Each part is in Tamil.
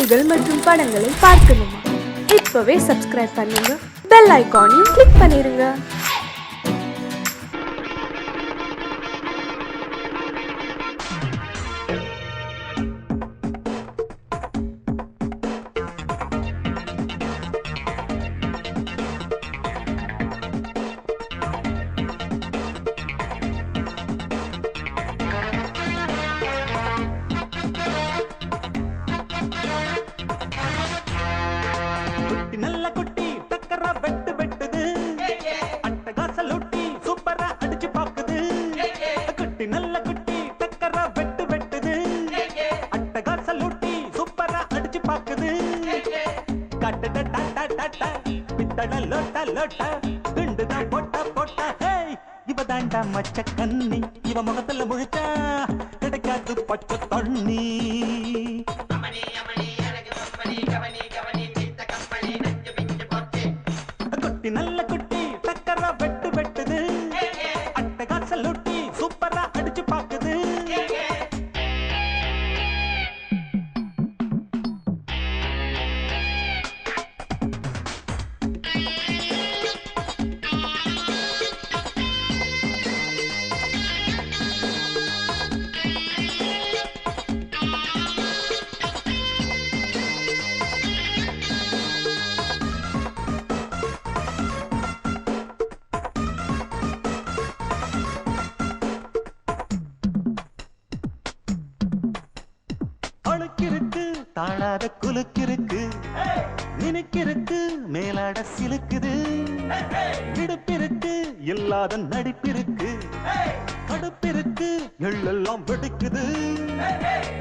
பாடல்கள் மற்றும் படங்களை பார்க்கணுமா? இப்பவே சப்ஸ்கிரைப் பண்ணுங்க, பெல் ஐகானையும் கிளிக் பண்ணிருங்க. நல்ல குட்டி டக்கரா வெட்டு வெட்டுது, அட்டகாச லூட்டி சூப்பரா அடிச்சு பாக்குது. குட்டி நல்ல குட்டி டக்கரா வெட்டு வெட்டுது, அட்டகாச லூட்டி சூப்பரா அடிச்சு பாக்குது. கட்டட டாடா டாடா பித்தட லோட்டா லோட்டா குண்டுதான் போட்டா போட்டா. ஹேய் இவ தாண்டா மச்ச கண்ணி, இவ முகத்துல முழிச்சா கிடைக்காது பச்சை தண்ணி. குட்டி நல்ல குட்டி டக்கரா வெட்டு வெட்டுது, அட்டகாச லூட்டி சூப்பரா அடிச்சு பாக்குது. அழுக்கிருக்கு தாழாத குலுக்கிருக்கு, நினைக்கிருக்கு மேலாட சிலுக்குது. இடுப்பிருக்கு இல்லாத நடிப்பிருக்கு, கடுப்பிருக்கு எள்ளெல்லாம் வெடிக்குது.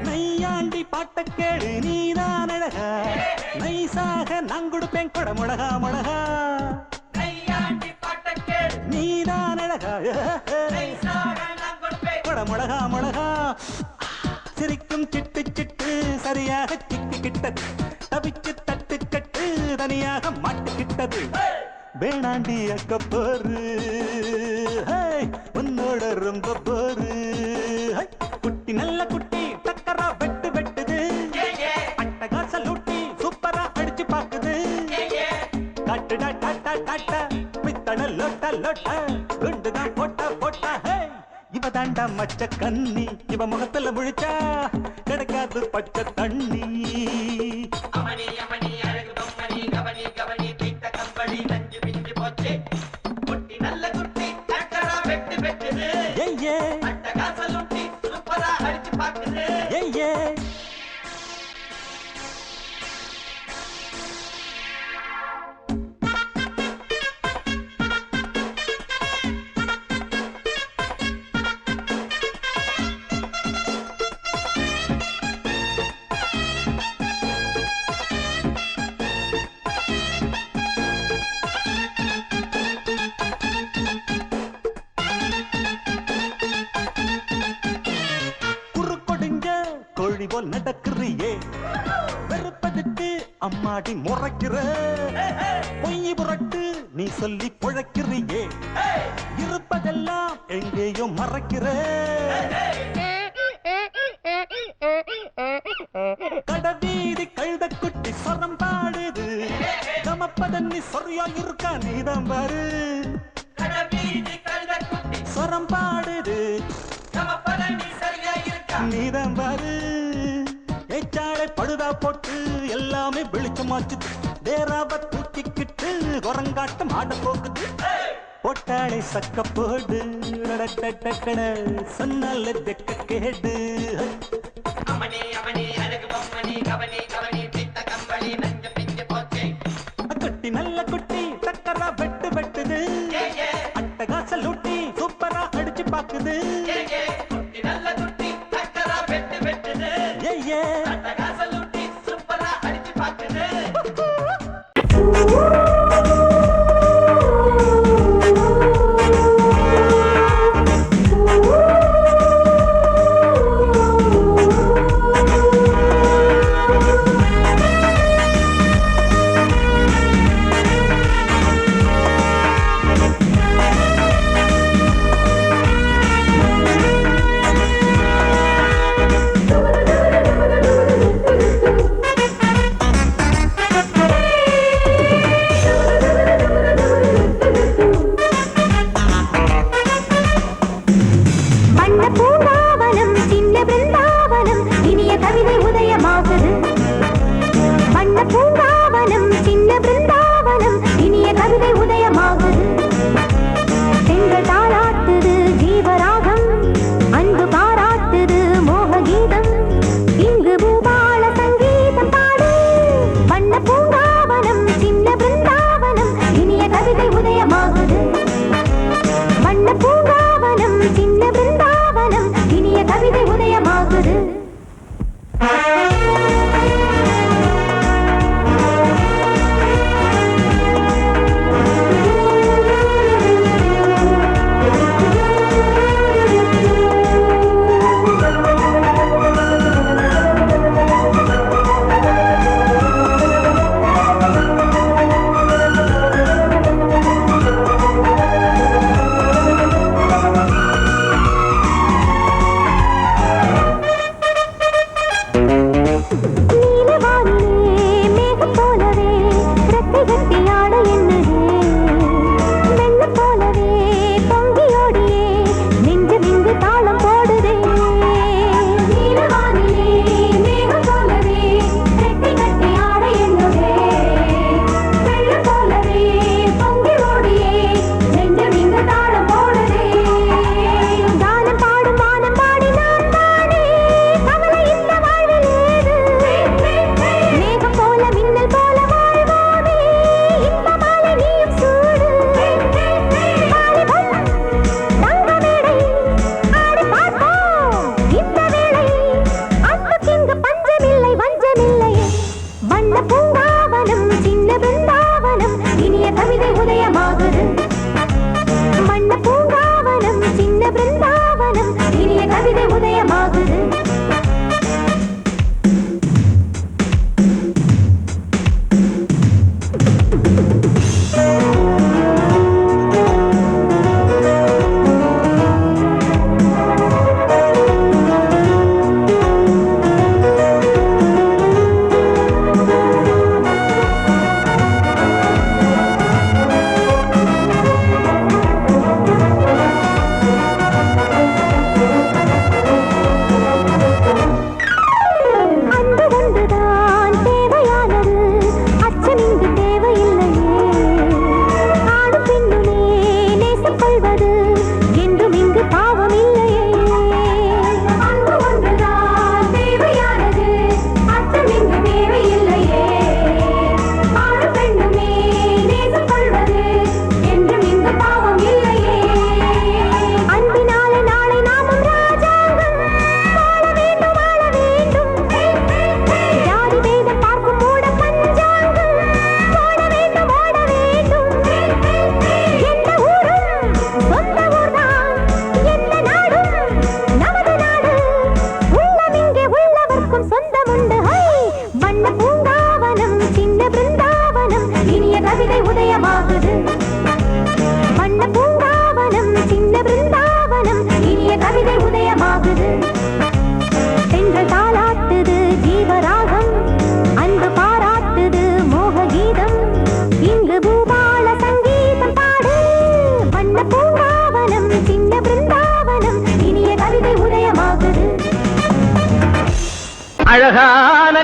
நையாண்டி பாட்ட கேளு நீதான் அழகா, நைசாக நான் கொடுப்பேன் கொட முழகா முழகா. நீதான் அழகா கொட முழகா முழகா. சிரிக்கும் சிட்டு சிட்டு சரியாக சிக்கிக்கிட்டது, தவிச்சு தட்டு கட்டு தனியாக மாட்டுக்கிட்டது. வேணாண்டி அக்க போரு உன்னோட ரொம்ப போரு. குட்டி நல்ல குட்டி டக்கரா வெட்டு வெட்டுது, அட்டகாச லூட்டி சூப்பரா அடிச்சு பாக்குது. கட்டுடா டாட்டா டாட்டா பித்தட லோட்டா லோட்டா குண்டுதான் போட்டா போட்டா. இவ தாண்டா மச்ச கண்ணி, இவ முகத்துல முழிச்சா கிடைக்காது பச்சை தண்ணி. கோழி போல் நடக்கிறியே, வெறுப்பதுக்கு அம்மாடி முறைக்கிற. பொய் புரட்டு நீ சொல்லி புழைக்கிறியே, இருப்பதெல்லாம் எங்கேயோ மறைக்கிற. கடவீதி கழுத குட்டி சொரம் பாடுது, நமப்பதன்னி சொரியா இருக்கா நீதான் பாரு. சொரம் பாடுது நீதான் பாரு. ஏச்சாளை பழுதா போட்டு எல்லாமே வெளிச்சமாச்சு, தேராவ தூக்கிக்கிட்டு குரங்காட்டம் ஆட போகுது. போட்டாளை சக்க போடு சொன்னால தெக்க கேடு. குட்டி நல்ல குட்டி டக்கரா வெட்டு வெட்டுது, அட்டகாச லூட்டி சூப்பரா அடிச்சு பாக்குது.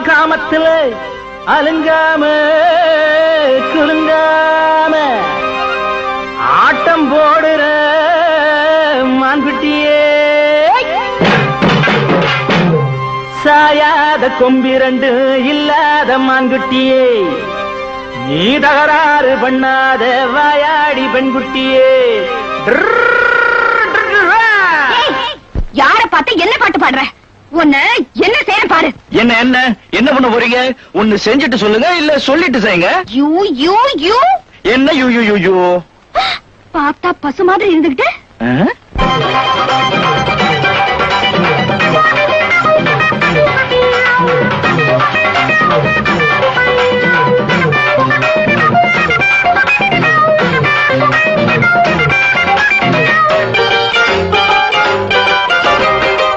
காமத்துல அலுங்காம குலுங்காம ஆட்டம் போடுற மான்குட்டியே, சாயாத கொம்பிரண்டு இல்லாத மான்குட்டியே, நீ தகராறு பண்ணாத வாயாடி பெண்குட்டியே. யார பார்த்து என்ன பாட்டு பாடுற? உன்னை என்ன செய்ய பாரு. என்ன என்ன என்ன பண்ண போறீங்க? ஒன்னு செஞ்சுட்டு சொல்லுங்க, இல்ல சொல்லிட்டு செய்யுங்க. யூ யூ யூ என்ன யூ யூ யூ யூ? பார்த்தா பசு மாதிரி இருந்துகிட்டு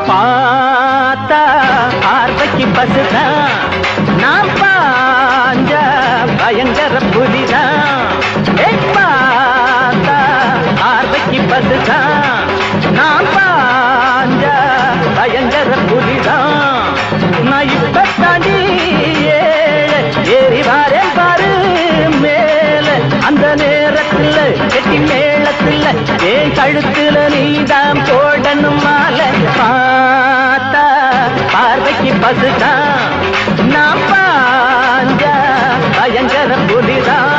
பார்த்தா பார்வைக்கு பசுதான், நான் பாஞ்ச பயங்கர புலிதான். பார்த்தா பார்வைக்கு பசுதான், நான் பாஞ்ச பயங்கர புலிதான். நான் இப்ப தாண்டி ஏறி வாரேன் பாரு மேல, அந்த நேரத்துல கெட்டி மேளத்துல என் கழுத்துல நீதான் போடணும் மாலை. பார்த்தா பார்வைக்கு பசுதான், நான் பாஞ்ச பயங்கர புலிதான்.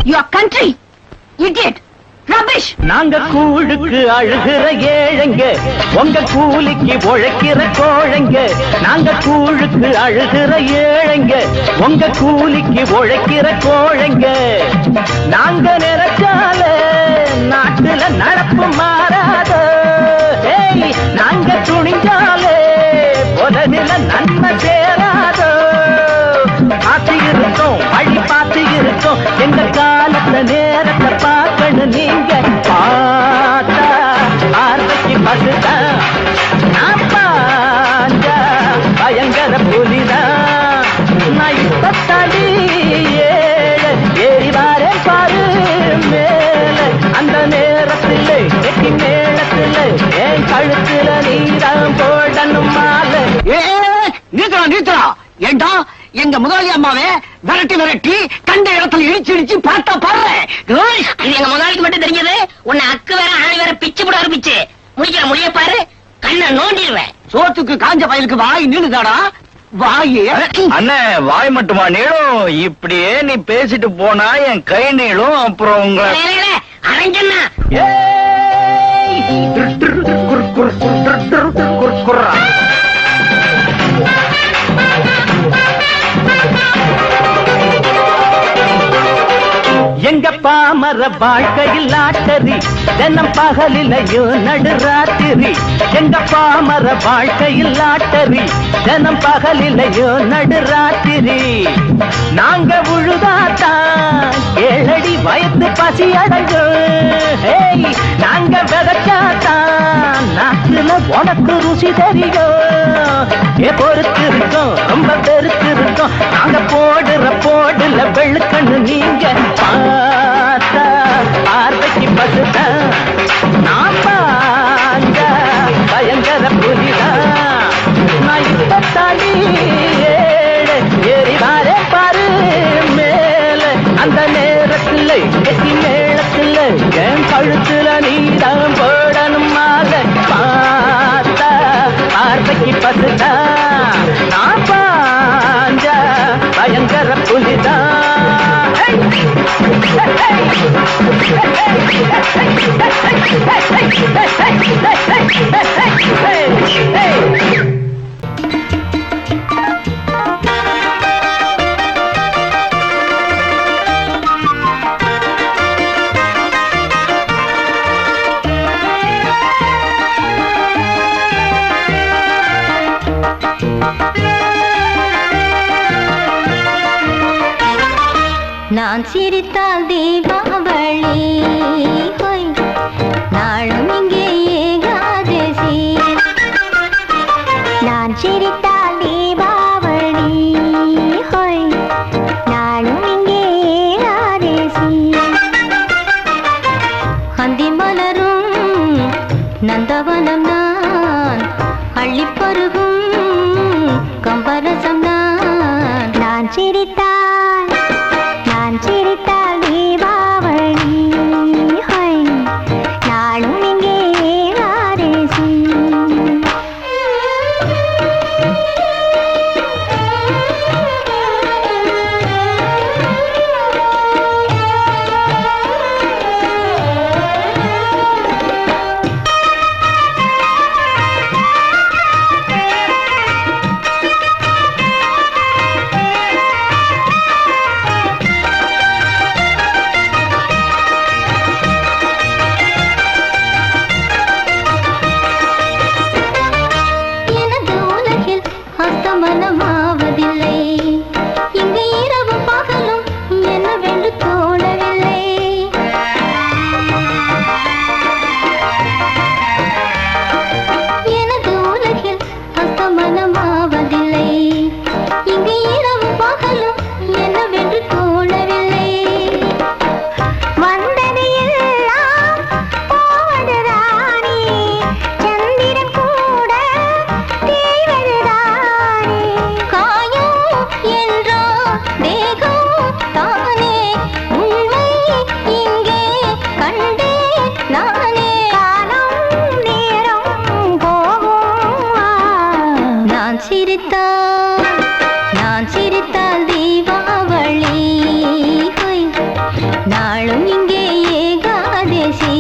Your country idiot rubbish. நாங்க கூழுக்கு அழுகிற ஏழைங்க, உங்க கூலிக்கு உழைக்கிற கோழைங்க. நாங்க கூழுக்கு அழுகிற ஏழைங்க, உங்க கூலிக்கு உழைக்கிற கோழைங்க. நாங்க நினைச்சால நாட்டுல நடப்பு மாறாத, நாங்க துணிஞ்சாலே உலகில நன்மை சேராத. பார்த்து இருக்கோம் வழி பார்த்து இருக்கோம், எங்க காலத்துல நேரத்தை பார்க்கணும் நீங்க. பார்த்தா பார்வைக்கு பசுதான், நான் பாஞ்ச பயங்கர புலிதான். நான் இப்ப தாண்டி ஏறி வாரேன் பாரு மேல, அந்த நேரத்துல கெட்டி மேளத்துல என் கழுத்துல நீதான் போடணும் மாலை. நீத்தரா நீத்தரா, ஏண்டா எங்க முதலாளி அம்மாவே விரட்டி விரட்டி கண்ட இடத்துல இடிச்சு இடிச்சு பார்த்தா பாரு. இது எங்க முதலாளிக்கு மட்டும் தெரிஞ்சது. உன்னை அக்கு வேற ஆணி வேற பிச்சு போட ஆரம்பிச்சு முடிக்கிற முடிய பாரு, கண்ணை நோண்டிடுவேன். சோத்துக்கு காஞ்ச பயலுக்கு வாய் நீளுதாடா. வாயே அண்ணே, வாய் மட்டுமா நீளும்? இப்படியே நீ பேசிட்டு போனா என் கை நீளும். அப்புறம் உங்களை அரஞ்சன்னா எங்க பாமர வாழ்க்கையில் ஆட்டரி, தினம் பகலிலையும் நடுராத்திரி. எங்க பாமர வாழ்க்கையில் ஆட்டரி, தினம் பகலிலையும் நடுராத்திரி. நாங்க உழுதாத்தான் ஏழடி வயத்து பசி அடைஞ்சோம். நாங்க விதைச்சாத்தான் நாட்டுல உனக்கு ருசி தெரியும். பொறுத்து இருக்கோம், ரொம்ப பெருத்து இருக்கோம். நாங்க போடுற போடுல வெளுக்கண்ணு நீங்க. பார்த்தா பார்வைக்கு பசுதான், நான் பாஞ்ச பயங்கர புலிதான். நான் இப்ப தாண்டி ஏறி வாரே பாரு மேல, அந்த நேரத்துல கெட்டி மேளத்துல என் கழுத்துல நீதான் போடணும் மாலை. பார்த்தா பார்வைக்கு பசுதான், நான் பாஞ்ச பயங்கர புலிதான். நான் சிரித்தால் தீபாவளி ஹோய் நாளும் இங்கே ஏகாதசி நான் சிரித்தால் தீபாவளி ஹோய் நாளும் இங்கே ஏகாதசி அந்தி மலரும் நந்தவனம் நான் அள்ளிப்பருகும் கம்பரசம் நான் சிரித்தால் தீபாவளி ஹோய் நாளும் இங்கே ஏகாதசி மனமாவதில்லை இங்கு இரவு பகலும் என்னவென்று தோணவில்லை எனது உலகில் அஸ்தமனமாவதில்லை இங்கு இரவு பகலும் என்னவென்று தோணவில்லை வந்தது எல்லாம் போவதுதானே சந்திரன் கூட தேய்வதுதானே காயம் என்றோ தேகம் தானே உண்மை இங்கே கண்டே நானே காலம் நேரம் போகும் நான் சிரித்தால் தீபாவளி ஹோய் நாளும் இங்கே ஏகாதசி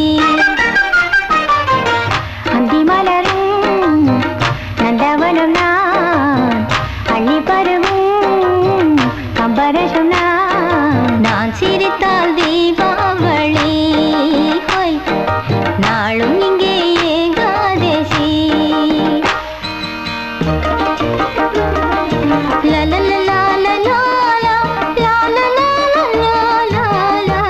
அந்தி மலரும் நந்தவனம் நான் அள்ளி பருவும் கம்பரசம் நான் சிரித்தால் தீபாவளி ஹோய் நாளும் இங்கே Ekadashi la la la la la la la la la la la la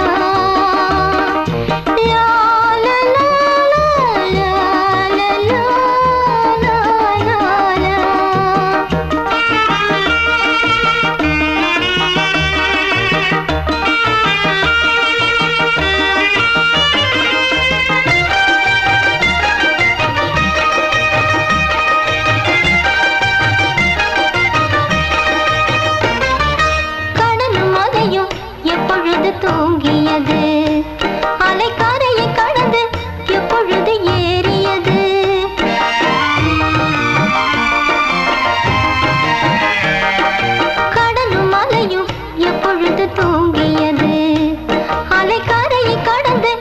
கடலும் மலையும் எப்பொழுது தூங்கியது அலைக்கரையை கடந்து எப்பொழுது ஏறியது கடலும் மலையும் எப்பொழுது தூங்கியது அலைக்கரையை கடந்து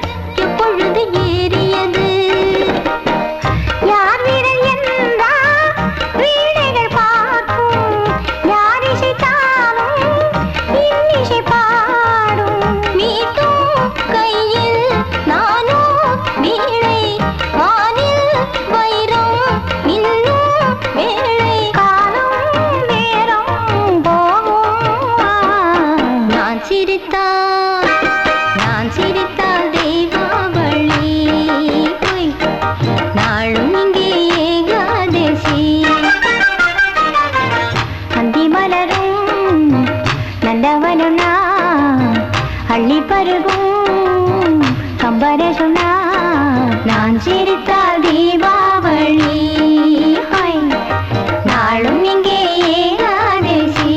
எப்பொழுது ஏறியது யார் விரல் என்றால் வீணைகள் பார்க்கும் யார் இசைத்தாலும் இன்னிசை பாடும் மீட்டும் கையில் நானும் வீணை வானில் வைரம் இன்னும் வேளை காலம் நேரம் போகும் நான் சிரித்தால் தீபாவளி ஹோய் நாளும் இங்கே ஏகாதசி அந்தி மலரும் நந்தவனம் நான் அள்ளி பருகும் கம்பரசம் நான் சிரித்தால் தீபாவளி ஹோய் நாளும் இங்கே Ekadashi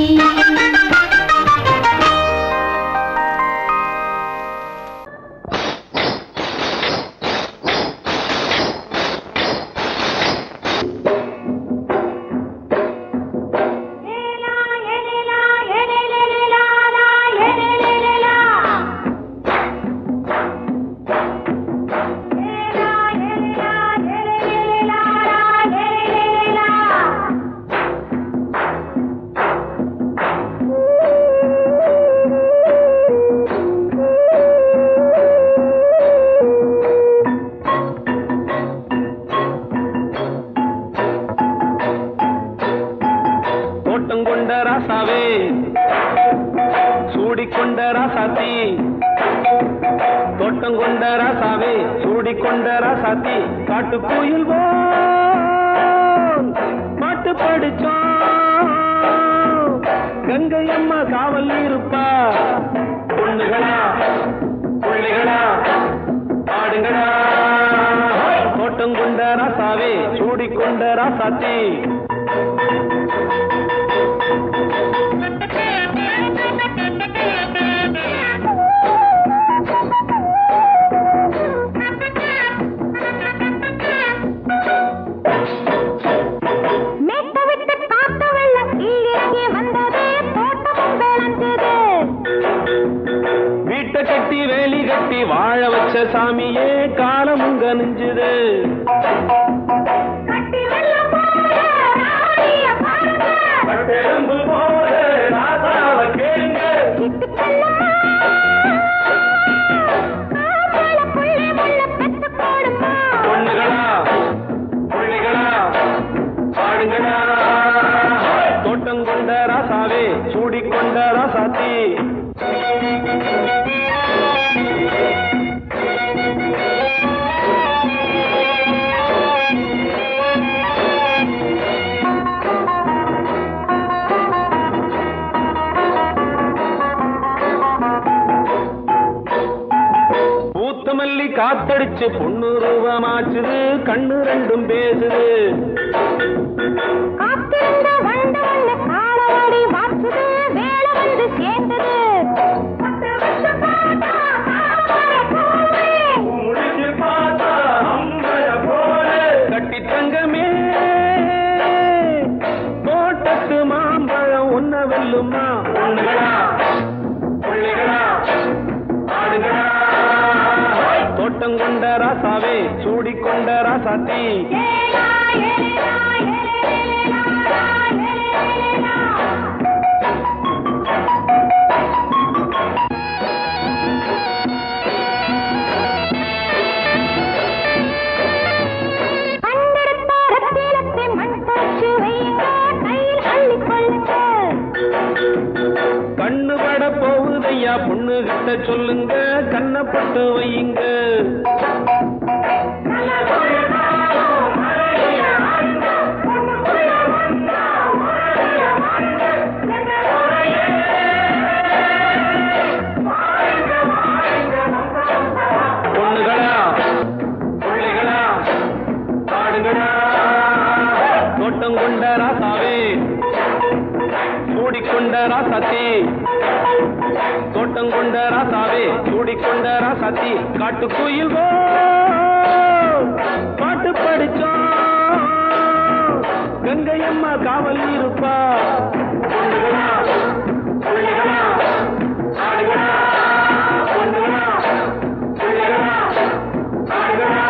la la la la கொண்ட ராசாத்தி தோட்டம் கொண்ட ராசாவே சூடிக்கொண்ட ராசாத்தி காட்டு கோயில் பாட்டு படிச்சோம் கங்கை அம்மா காவல் இருப்பா பொண்ணுகளா புள்ளிகளா ஆடுங்களா தோட்டம் கொண்ட ராசாவே சூடிக்கொண்ட ராசாத்தி வீட்டை கட்டி வேலி கட்டி வாழ வச்ச சாமியே காலமுங்க நெஞ்சுது பொண்ணுகளா புள்ளிகளா ஆடுங்களா தோட்டம் கொண்ட ராசாவே சூடிக்கொண்ட ராசாத்தி பூத்தமல்லி காத்தடிச்சு பொண்ணு ரூபமாச்சுது கண்ணு ரெண்டும் பேசுது கட்டி தங்கமே தோட்டத்து மாம்பழம் ஒன்ன வெல்லுமா பொண்ணுகளா புள்ளிகளா ஆடுகளா தோட்டம் கொண்ட ராசாவே சூடிக்கொண்ட ராசாத்தி கண்ணு பட போகுதையா பொண்ணு கிட்ட சொல்லுங்க கண்ணப்பட்டு வையுங்க பொண்ணுகளா புள்ளிகளா ஆடுகளா தோட்டம் கொண்ட ராசாவே சூடிக்கொண்ட ராசாத்தி தோட்டம் கொண்ட ராசாவே சூடிக்கொண்ட ராசாத்தி காட்டு கோயில் பாட்டு படிச்சோம் கங்கை அம்மா காவல் இருப்பா பொண்ணுகளா புள்ளிகளா ஆடுகளா பொண்ணுகளா புள்ளிகளா ஆடுகளா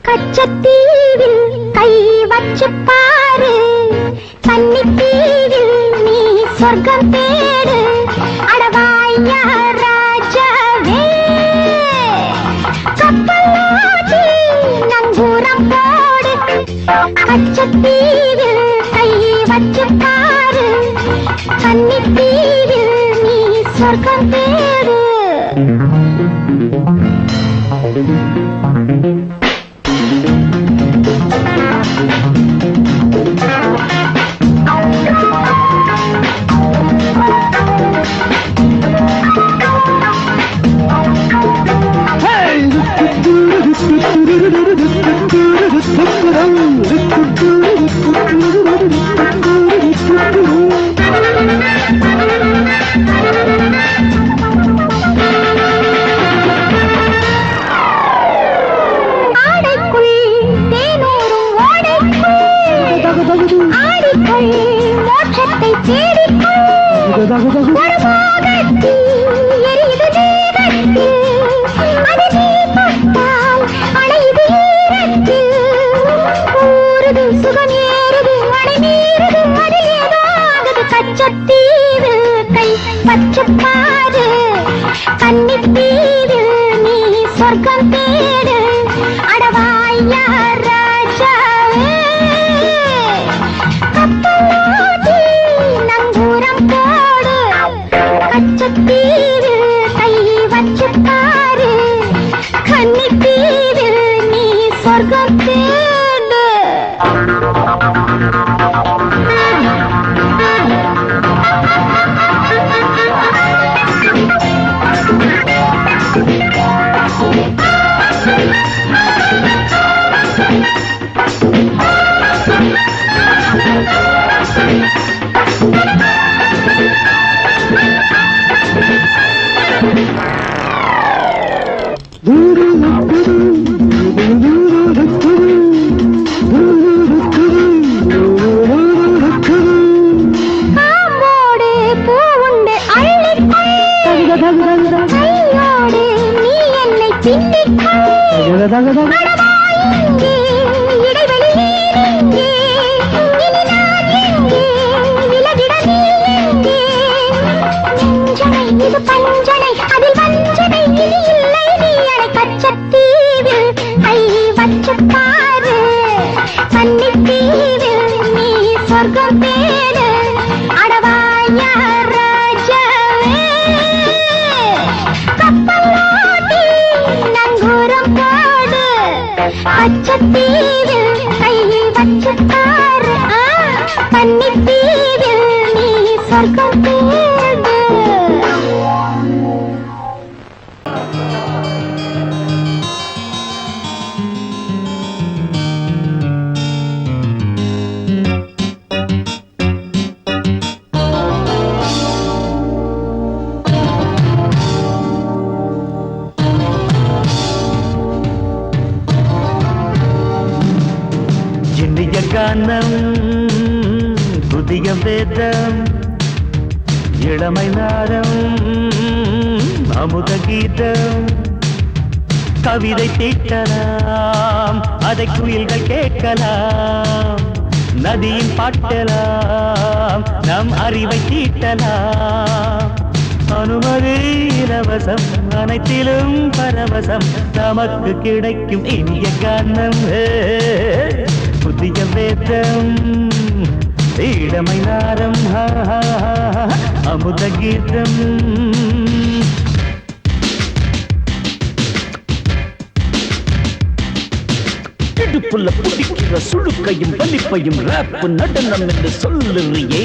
கச்சத்தீவில் கை வச்சு பாரு கன்னித்தீவில் நீ சொர்க்கம் தேடு அடவாயா ராஜாவே கப்பலாடி நங்கூரம் போடு கச்சத்தீவில் கை வச்சு பாரு கன்னித்தீவில் நீ சொர்க்கம் தேடு கையோடு நீ என்னை பின்னிக்கொள். அடவா இங்கே, இடைவெளி நீ எங்கே? இனி நான் எங்கே? விலகிட நீ எங்கே? நெஞ்சனை இது பஞ்சனை, அதில் வஞ்சனை இனி இல்லை. நீ அணை கச்சத்தீவில் கை வச்சு பாரு. கன்னித்தீவில் நீ சொர்க்கம் பேரு. அடவாயா ராஜாவே, கப்பலோட்டி நங்கூரம் போடு. கச்சத்தீவில் கை வச்சு பாரு. கன்னித்தீவில் நீ சொர்க்கம் பேரு. இனிய கானம் புதிய வேதம் இளமை நாரம் அமுத கீதம் கவிதை தீட்டலாம் அதை குயில்கள் கேட்கலாம் நதியின் பாட்டலாம் நம் அறிவை தீட்டலாம் அனுமதி இலவசம் அனைத்திலும் பரவசம் நமக்கு கிடைக்கும் இனிய கானம் புதிய வேதம் இளமை நாரம் அமுத கீதம் இடுப்புள்ள புடிக்கிற சுழுக்கையும் வலிப்பையும் ரேப்பு நடனம் என்று சொல்லுறியே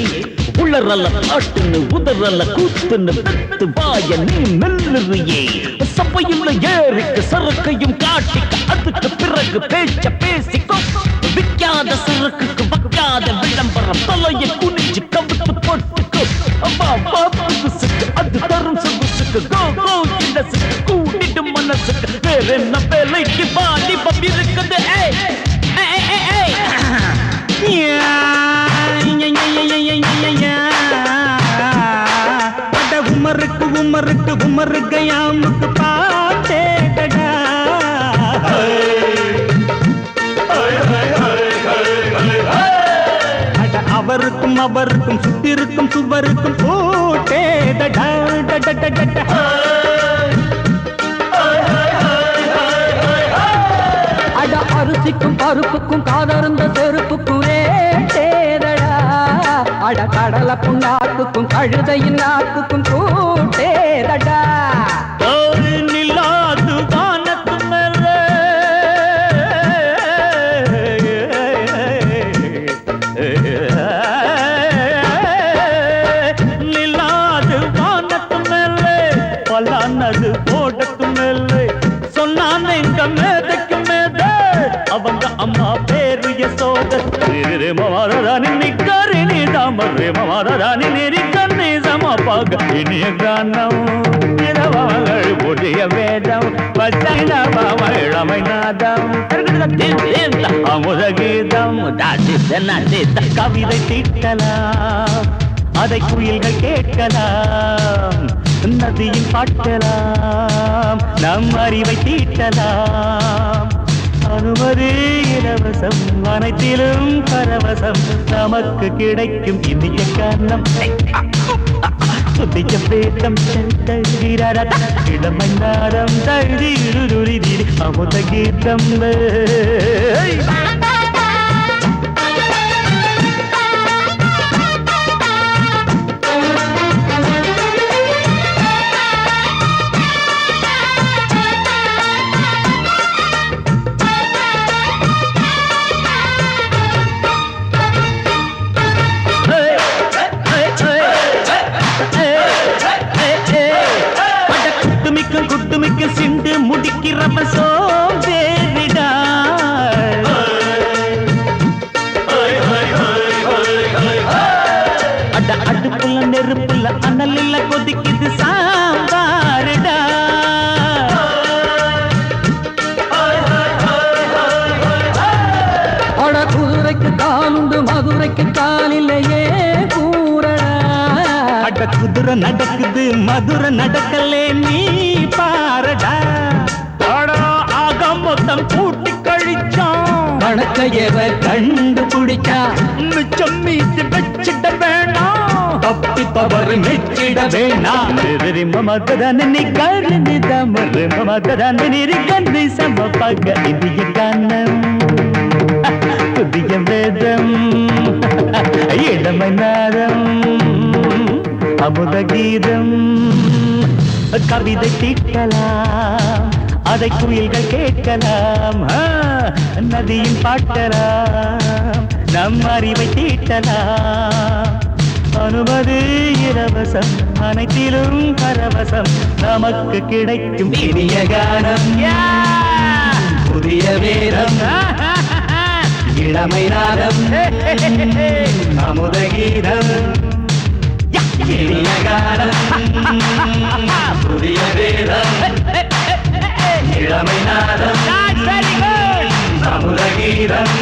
உளறல பாட்டுன்னு உதறல கூத்துன்னு பெத்து வாய நீ மெல்லுறியே சபையுள்ள ஏறிக்கு சரக்கையும் காட்டிக்க அதுக்கு பிறகு பேச்ச பேசிக்கோ விக்காத சரக்குக்கு வக்காத விளம்பரம் தலையை குனிஞ்சு கவுத்து போட்டுக்கோ அப்பா புதுசுக்கு அது தரும் சொகுசுக்கு கோ கோ இடசுக்கு கூட்டிடும் மனசுக்கு வேற என்ன வேலைக்கு வாலிபம் இருக்குது உமருக்கு உமருக்கு உமருக்கு யாமுக்கு பாட்டேடா அவருக்கும் அவருக்கும் சுத்திருக்கும் சுவருக்கும் போட்டேடா அட அரிசிக்கும் பருப்புக்கும் காதருந்த செருப்புக்கும் ரேடா அட கடலை புண்ணாக்குக்கும் கழுதையின் நாக்குக்கும் கூட்டேதடா நில்லாது வானத்து மேலே நில்லாது வானத்து மேலே பலானது போடத்து மேலே சொன்னான் எங்க மேதைக்கு மேதை அவங்க அம்மா பேரு யசோத மாறானி நிக்காரி நீ தாமரே மாறானி நெறி கண்ணே சமப்பாக இனிய கானம் இரவங்கள் புதிய வேதம் பச்சைமை நாதம் அமுத கீதம் கவிதை தீட்டலாம் அதை குயில்கள் கேட்கலாம் நதியில் பாட்டலாம் நம் அறிவை தீட்டலாம் அனுமதி இலவசம் அனைத்திலும் பரவசம் நமக்கு கிடைக்கும் இனிய காரணம் புதிய வேதம் இளமை நாரம் தழுதி அமுத கீதம் குட்டுமிக்க சிண்டு முடிக்கிறப்ப சோம்பேறிடா அட அடுப்புல நெருப்புல அனல் இல்ல கொதிக்குது சாம்பாருடா அட குதிரைக்கு காலுண்டு மதுரைக்கு காலில்லையே கூறடா அட குதிரை நடக்குது சதுர நடக்கலே நீ பாரடா ஆக மொத்தம் கூட்டி கழிச்சான் வணக்கையவ கண்டுபிடிச்சா மிச்சம் மீது வச்சிட வேணாம் தப்பி தவறு மெச்சிட வேணாம் மமதன நீ கருணித மமதன நீ சமபக இந்திய கானம் புதிய வேதம் இளமை நாதம் அமுத கீதம் கவிதை தீட்டலாம் அதை குயில்கள் கேட்கலாம் நதியின் பாட்டலாம் நம் அறிவை தீட்டலாம் அனுமதி இலவசம் அனைத்திலும் பரவசம் நமக்கு கிடைக்கும் இனிய கானம் புதிய வேதம் இளமை நாதம் அமுத கீதம் இனிய கானம் புதிய வேதம் இளமை நாதம் அமுத கீதம்